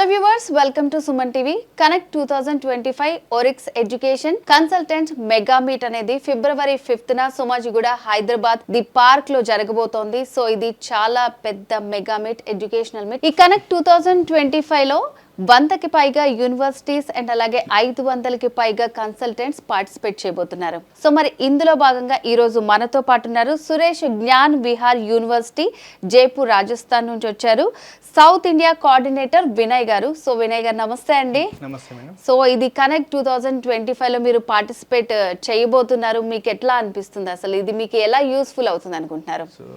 viewers, welcome to Suman TV. Connect 2025 Oryx Education Consultant Mega Meet అనేది ఫిబ్రవరి 5th న Somajiguda Hyderabad the park లో జరగబోతోంది. So ఇది చాలా పెద్ద మెగా మీట్, ఎడ్యుకేషనల్ మీట్. ఈ కనెక్ట్ 2025 లో 100కి పైగా యూనివర్సిటీస్ అండ్ అలాగే 500కి పైగా కన్సల్టెంట్స్ పార్టిసిపేట్ చేయబోతున్నారు. సో మరి ఇందులో భాగంగా ఈ రోజు మనతో పాటు ఉన్నారు సురేష్ జ్ఞాన్ విహార్ యూనివర్సిటీ జైపూర్ రాజస్థాన్ నుంచి వచ్చారు సౌత్ ఇండియా కోఆర్డినేటర్ వినయ్ గారు. సో వినయ్ గారు నమస్తే అండి. నమస్తే మేడం. సో ఇది కనెక్ట్ 2025 లో మీరు పార్టిసిపేట్ చేయబోతున్నారు. మీకు ఎట్లా అనిపిస్తుంది, అసలు ఇది మీకు ఎలా యూస్ఫుల్ అవుతుంది అనుకుంటున్నారు? So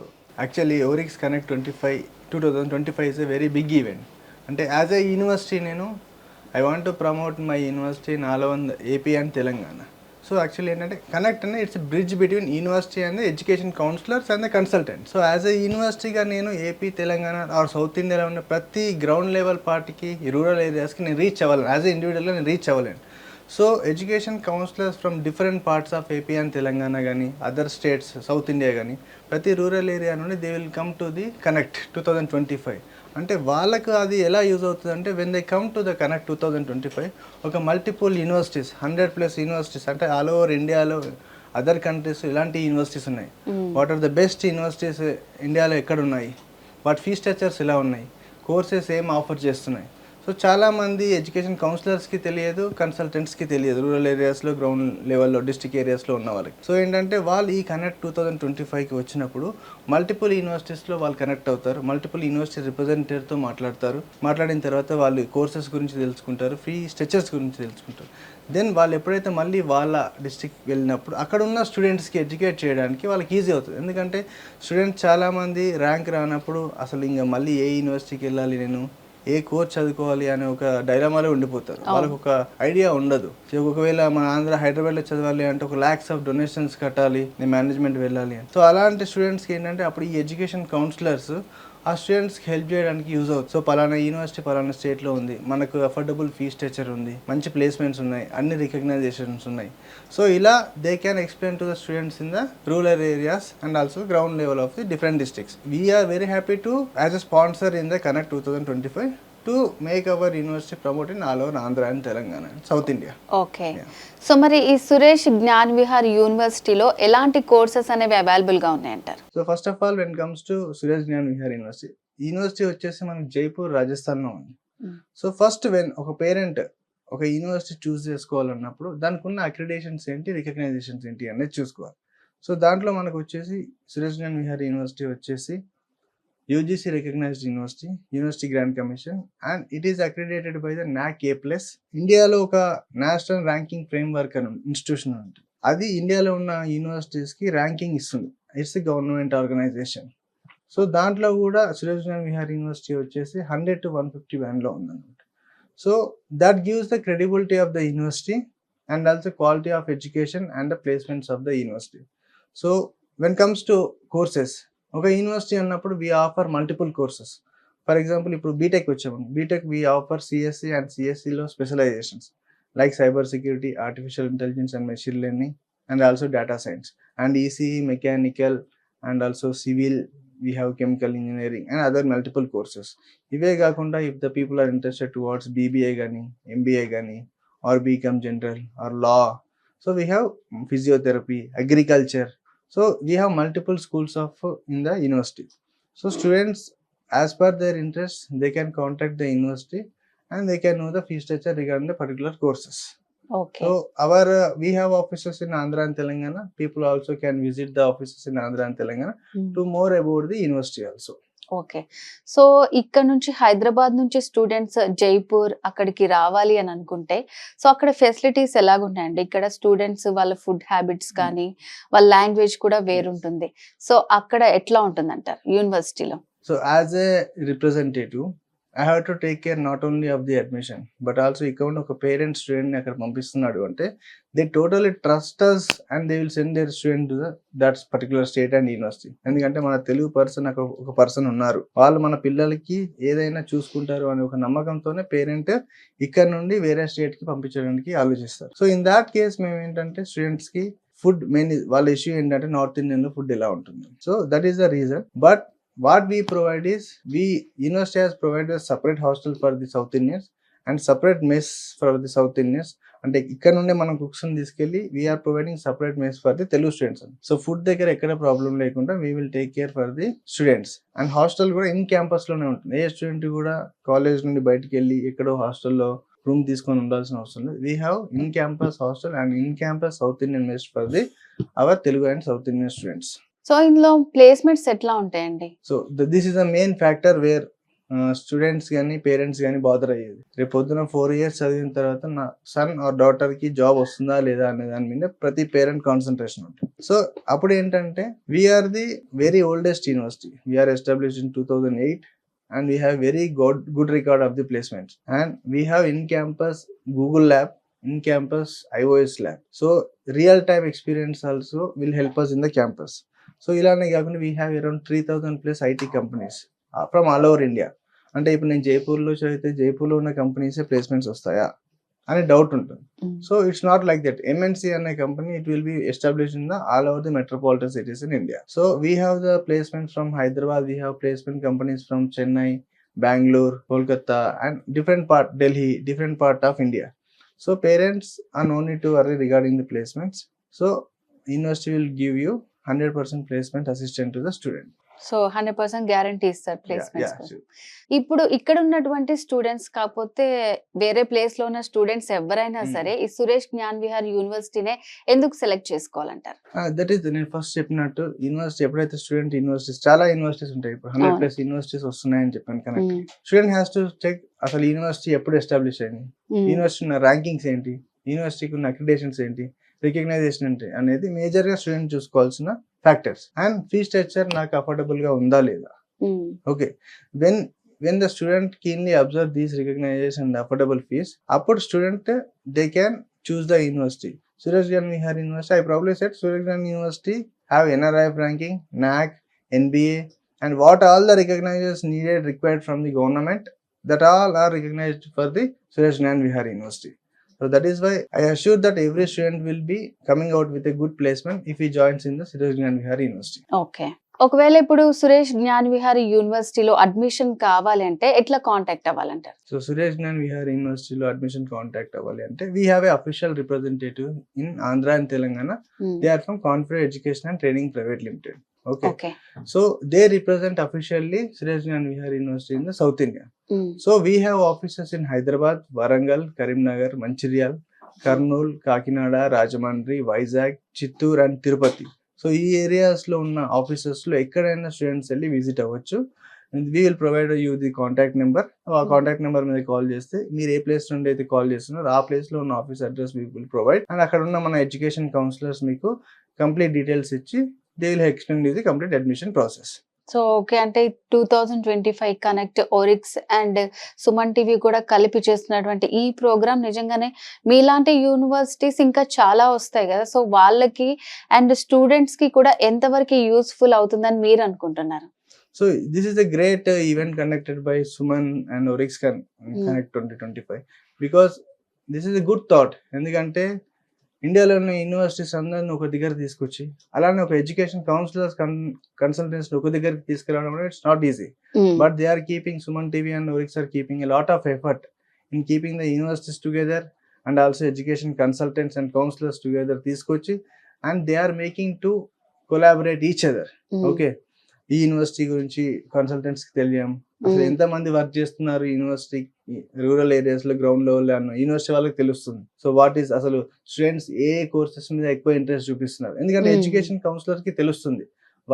actually Orix connect 2025 is a very big event. అంటే యాజ్ ఎ యూనివర్సిటీ నేను I want to promote my university in all over AP and Telangana. So actually ఏంటంటే కనెక్ట్ అనేది it's bridge between university and education counsellors and the consultant. So as a యూనివర్సిటీగా నేను AP, Telangana or south ఇండియాలో ఉన్న ప్రతి ground level పార్టీకి, rural ఏరియాస్కి నేను రీచ్ అవ్వలేను. యాజ్ ఎ ఇండివిజువల్గా నేను రీచ్ అవ్వలేను. So education counsellors from different parts of AP and Telangana కానీ అదర్ స్టేట్స్, సౌత్ ఇండియా కానీ ప్రతి రూరల్ ఏరియా నుండి they will come to the connect 2025. అంటే వాళ్ళకు అది ఎలా యూజ్ అవుతుంది అంటే when they come to the connect 2025 ఒక మల్టిపుల్ యూనివర్సిటీస్ 100+ యూనివర్సిటీస్ అంటే ఆల్ ఓవర్ ఇండియాలో అదర్ కంట్రీస్ ఇలాంటి యూనివర్సిటీస్ ఉన్నాయి. What are the best universities ఇండియాలో ఎక్కడ ఉన్నాయి, వాటి ఫీ స్ట్రక్చర్స్ ఎలా ఉన్నాయి, కోర్సెస్ ఏం ఆఫర్ చేస్తున్నాయి. సో చాలామంది ఎడ్యుకేషన్ కౌన్సిలర్స్కి తెలియదు, కన్సల్టెంట్స్కి తెలియదు, రూరల్ ఏరియాస్లో, గ్రౌండ్ లెవెల్లో, డిస్ట్రిక్ట్ ఏరియాస్లో ఉన్న వాళ్ళకి. సో ఏంటంటే వాళ్ళు ఈ కనెక్ట్ 2025కి వచ్చినప్పుడు మల్టిపుల్ యూనివర్సిటీస్లో వాళ్ళు కనెక్ట్ అవుతారు, మల్టిపుల్ యూనివర్సిటీ రిప్రజెంటేటివ్తో మాట్లాడిన తర్వాత వాళ్ళు కోర్సెస్ గురించి తెలుసుకుంటారు, ఫీ స్ట్రక్చర్స్ గురించి తెలుసుకుంటారు. దెన్ వాళ్ళు ఎప్పుడైతే మళ్ళీ వాళ్ళ డిస్ట్రిక్ట్ వెళ్ళినప్పుడు అక్కడ ఉన్న స్టూడెంట్స్కి ఎడ్యుకేట్ చేయడానికి వాళ్ళకి ఈజీ అవుతుంది. ఎందుకంటే స్టూడెంట్స్ చాలామంది ర్యాంక్ రానప్పుడు అసలు ఇంకా మళ్ళీ ఏ యూనివర్సిటీకి వెళ్ళాలి, నేను ఏ కోర్స్ చదువుకోవాలి అనే ఒక డైలమాలో ఉండిపోతారు. వాళ్ళకు ఒక ఐడియా ఉండదు. ఒకవేళ మన ఆంధ్ర హైదరాబాద్లో చదవాలి అంటే ఒక lakhs ఆఫ్ డొనేషన్స్ కట్టాలి, నేను మేనేజ్మెంట్ వెళ్ళాలి అని. సో అలాంటి స్టూడెంట్స్కి ఏంటంటే అప్పుడు ఈ ఎడ్యుకేషన్ కౌన్సిలర్స్ ఆ స్టూడెంట్స్కి హెల్ప్ చేయడానికి యూజ్ అవుతుంది. సో పలానా యూనివర్సిటీ పలానా స్టేట్లో ఉంది, మనకు అఫోర్డబుల్ ఫీ స్ట్రక్చర్ ఉంది, మంచి ప్లేస్మెంట్స్ ఉన్నాయి, అన్ని రికగ్నైజేషన్స్ ఉన్నాయి. సో ఇలా they can explain to the students in the rural areas and also ground level of the different districts. We are very happy to as a sponsor in the connect 2025 to make our university promote in all over Andhra and Telangana and South India. Okay. So మరి ఈ సురేష్ జ్ఞాన్ విహార్ యూనివర్సిటీలో ఎలాంటి courses అనేవి available గా ఉన్నాయంటారు? So first of all when comes to Suresh Gyan Vihar university వచ్చేసి మనకి జైపూర్ రాజస్థాన్లో ఉంది. సో ఫస్ట్ వెన్ ఒక పేరెంట్ ఒక యూనివర్సిటీ చూస్ చేసుకోవాలన్నప్పుడు దానికి ఉన్న అక్రిడేషన్స్ ఏంటి, రికగ్నైజేషన్స్ ఏంటి అనేది చూసుకోవాలి. సో దాంట్లో మనకు వచ్చేసి సురేష్ జ్ఞాన్ విహార్ యూనివర్సిటీ వచ్చేసి UGC recognized university grant commission and it is accredited by the NAAC A+. ఇండియాలో ఒక నేషనల్ ర్యాంకింగ్ ఫ్రేమ్వర్క్ అని ఇన్స్టిట్యూషన్ ఉంటుంది. అది ఇండియాలో ఉన్న యూనివర్సిటీస్కి ర్యాంకింగ్ ఇస్తుంది. It's government organisation. సో దాంట్లో కూడా సురేష్ జ్ఞాన్ విహార్ యూనివర్సిటీ వచ్చేసి 100 to 150 బ్యాండ్లో ఉందన్నమాట. So that gives the credibility of the university and also quality of education and the placements of the university. So when comes to courses, ఒక university అన్నప్పుడు we offer multiple courses. For example ఇప్పుడు B Tech వచ్చాము, B Tech we offer CSC and సిఎస్సిలో specialisations like cyber security, artificial intelligence and machine learning and also data science. And ECE, mechanical and also civil, we have chemical engineering and other multiple courses. ఇవే కాకుండా if the people are interested towards BBA కానీ, MBA కానీ or BCom general or law, so we have physiotherapy, agriculture. So we have multiple schools in the university. So students, as per their interest, they can contact the university and they can know the fee structure regarding the particular courses. Okay. So we have offices in Andhra and Telangana. People also can visit the offices in Andhra and Telangana to more about the university also. Okay. So ఇక్కడ నుంచి హైదరాబాద్ నుంచి students Jaipur అక్కడికి రావాలి అని అనుకుంటే so అక్కడ facilities ఎలాగుంటాయండి? ఇక్కడ students వాళ్ళ ఫుడ్ హ్యాబిట్స్ కానీ వాళ్ళ లాంగ్వేజ్ కూడా వేరుంటుంది. సో అక్కడ ఎట్లా ఉంటుంది అంటారు యూనివర్సిటీలో? So as a representative I have to take care not only of the admission but also ఇక్కడ ఒక పేరెంట్ స్టూడెంట్ని అక్కడ పంపిస్తున్నాడు అంటే they totally trust us and they will send their student to that particular state and university. ఎందుకంటే మన Telugu person అక్కడ ఒక పర్సన్ ఉన్నారు, వాళ్ళు మన పిల్లలకి ఏదైనా చూసుకుంటారు అనే ఒక నమ్మకంతోనే పేరెంట్ ఇక్కడ నుండి వేరే స్టేట్కి పంపించడానికి ఆలోచిస్తారు. సో ఇన్ దాట్ కేస్ మేము ఏంటంటే స్టూడెంట్స్కి ఫుడ్ మెయిన్ వాళ్ళ ఇష్యూ ఏంటంటే నార్త్ ఇండియన్లో ఫుడ్ ఎలా ఉంటుంది. So that is the reason. But what we provide is, university has provided a separate hostel for the South Indians and separate mess for the South Indians. అంటే ఇక్కడ నుండి మనం cooks తీసుకెళ్ళి we are providing separate mess for the Telugu students. So food దగ్గర ఎక్కడ problem లేకుండా we will take care for the students. And hostel కూడా in campus లోనే ఉంటుంది. ఏ స్టూడెంట్ కూడా కాలేజ్ నుండి బయటికి వెళ్ళి ఎక్కడో హాస్టల్లో రూమ్ తీసుకొని ఉండాల్సిన అవసరం లేదు. We have in campus hostel and in campus south Indian mess for the our Telugu and south Indian students. So ఇందులో ప్లేస్మెంట్స్ ఎట్లా ఉంటాయండి? So this is the main factor where students కానీ పేరెంట్స్ కానీ బాదర్ అయ్యేది. రేపు పొద్దున 4 years చదివిన తర్వాత నా సన్ ఆర్ డాటర్ కి జాబ్ వస్తుందా లేదా అనే దాని మీద ప్రతి పేరెంట్ కాన్సన్ట్రేషన్ ఉంటుంది. సో అప్పుడు ఏంటంటే we are the very oldest university. We are established in 2008 and we have very good record of the placements, and we have in campus Google lab, in campus iOS lab. So real time experience also will help us in the campus. So ilane kaakunda we have around 3000 plus IT companies from all over India. అంటే ఇప్పుడు నేను జైపూర్లో చదివితే జైపూర్లో ఉన్న కంపెనీసే placements వస్తాయా అనే doubt ఉంటుంది. So it's not like that. MNC అనే company it will be established in the all over the metropolitan cities in India. So we have the placements from Hyderabad, we have placement companies from Chennai, Bengaluru, Kolkata and different part Delhi, different part of India. So parents are no need to worry regarding the placements. So university will give you 100% placement assistance to the student. So 100% guarantee ఇస్తారు placements. Yeah, sure. ఇప్పుడు ఇక్కడ ఉన్నటువంటి students కాకపోతే వేరే place లో ఉన్న students ఎవరైనా సరే ఈ సురేష్ జ్ఞాన్ విహార్ యూనివర్సిటీనే ఎందుకు సెలెక్ట్ చేసుకోవాలంటారు? దట్ ఈస్ నేను ఫస్ట్ చెప్పినట్టు యూనివర్సిటీ ఎప్పుడైతే స్టూడెంట్ యూనివర్సిటీస్ చాలా యూనివర్సిటీస్ ఉంటాయి. ఇప్పుడు 100+ యూనివర్సిటీస్ వస్తున్నాయని చెప్పాను కనుక స్టూడెంట్ హ్యాస్ టు చెక్ అసలు యూనివర్సిటీ ఎప్పుడు ఎస్టాబ్లిష్ అయింది, యూనివర్సిటీ ఉన్న ర్యాంకింగ్స్ ఏంటి, యూనివర్సిటీకి ఉన్న అక్రిడేషన్స్ ఏంటి, రికగ్నైజేషన్ ఏంటి అనేది మేజర్ గా స్టూడెంట్ చూసుకోవాల్సిన ఫ్యాక్టర్స్. అండ్ ఫీ స్ట్రక్చర్ నాకు అఫోర్డబుల్ గా ఉందా లేదా. Okay, when the student keenly observe these recognition and affordable fees, apud student they can choose the university. Suresh Gyan Vihar University, I probably said Suresh Gyan University have NRIF ranking, NAC, NBA, and what all the recognitions needed required from the government, that all are recognized for the Suresh Gyan Vihar University. So that is why I assure that every student will be coming out with a good placement if he joins in the Suresh Gyan Vihar University. Okay, ఒకవేళ ఇప్పుడు సురేష్ జ్ఞాన్ విహార్ యూనివర్సిటీలో admission కావాలి అంటే ఎట్లా contact అవ్వాలంటారు? So Suresh Gyan Vihar యూనివర్సిటీలో admission contact అవ్వాలి అంటే we have a official representative in Andhra and Telangana. They are from conference education and training private limited. Okay. So they represent officially Suresh Gyan Vihar University in the South India. So we have offices in Hyderabad, Warangal, Karimnagar, Manchiryal, Kurnool, Kakinada, Rajahmundry, Vizag, Chittoor and Tirupati. So ఈ areas లో ఉన్న offices లో ఎక్కడైనా students వెళ్ళి visit అవ్వచ్చు. We will provide you the contact number. ఆ contact number మీద call చేస్తే మీరు ఏ ప్లేస్ నుండి అయితే కాల్ చేస్తున్నారో ఆ ప్లేస్ లో ఉన్న office address we will provide. And అక్కడ ఉన్న మన ఎడ్యుకేషన్ కౌన్సిలర్స్ మీకు కంప్లీట్ డీటెయిల్స్ ఇచ్చి they will explain the complete admission process. So okay, అంటే 2025 connect Orix and Suman TV కూడా కలిపి చేస్తున్నటువంటి ఈ ప్రోగ్రామ్ నిజంగానే మీలాంటి యూనివర్సిటీస్ ఇంకా చాలా వస్తాయి కదా, సో వాళ్ళకి అండ్ స్టూడెంట్స్ కి కూడా ఎంతవరకు యూస్ఫుల్ అవుతుందని మీరు అనుకుంటున్నారు? So this is a great event conducted by Suman and Orix Connect 2025 because this is a good thought. ఎందుకంటే ఇండియాలోని యూనివర్సిటీస్ అందరిని ఒక దగ్గర తీసుకొచ్చి అలానే ఒక ఎడ్యుకేషన్ కౌన్సిలర్స్ కన్సల్టెంట్స్ ఒక దగ్గరికి తీసుకురావడం it's not easy. But they are keeping, Suman TV and Orix are keeping a lot of effort in keeping the universities together and also education consultants and counselors together తీసుకొచ్చి and they are making to collaborate each other. Okay, ఈ university గురించి consultants కి తెలియం, అసలు ఎంత మంది work చేస్తున్నారు university rural areas లో ground level అన్న యూనివర్సిటీ వాళ్ళకి తెలుస్తుంది. సో వాట్ ఈస్ అసలు స్టూడెంట్స్ ఏ కోర్సెస్ మీద ఎక్కువ ఇంట్రెస్ట్ చూపిస్తున్నారు, ఎందుకంటే ఎడ్యుకేషన్ కౌన్సిలర్ కి తెలుస్తుంది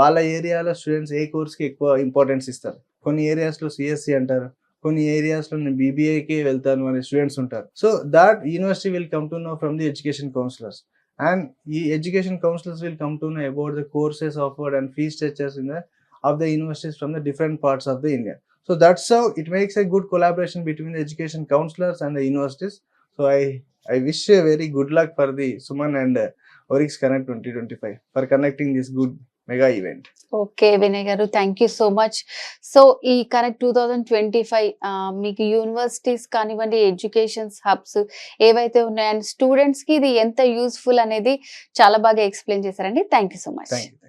వాళ్ళ ఏరియాలో స్టూడెంట్స్ ఏ కోర్స్ కి ఎక్కువ ఇంపార్టెన్స్ ఇస్తారు. కొన్ని ఏరియాస్ లో సిఎస్సి అంటారు, కొన్ని ఏరియాస్ లో నేను బీబీఏకి వెళ్తాను అనే స్టూడెంట్స్ ఉంటారు. So that university will come to know from the education counsellors and the education counselors will come to know about the courses offered and fee structures in the of the universities from the different parts of the India. So that's how it makes a good collaboration between the education counselors and the universities. So I wish a very good luck for the Suman and Orix Connect 2025 for connecting this good mega event. Okay Vinay గారు, thank you so much. So ఈ connect 2025 మీకు universities కానివ్వండి, educations hubs ఏవైతే ఉన్నాయో and students కి ఇది ఎంత useful అనేది చాలా బాగా ఎక్స్ప్లెయిన్ చేశారండి. Thank you so much. Thank you.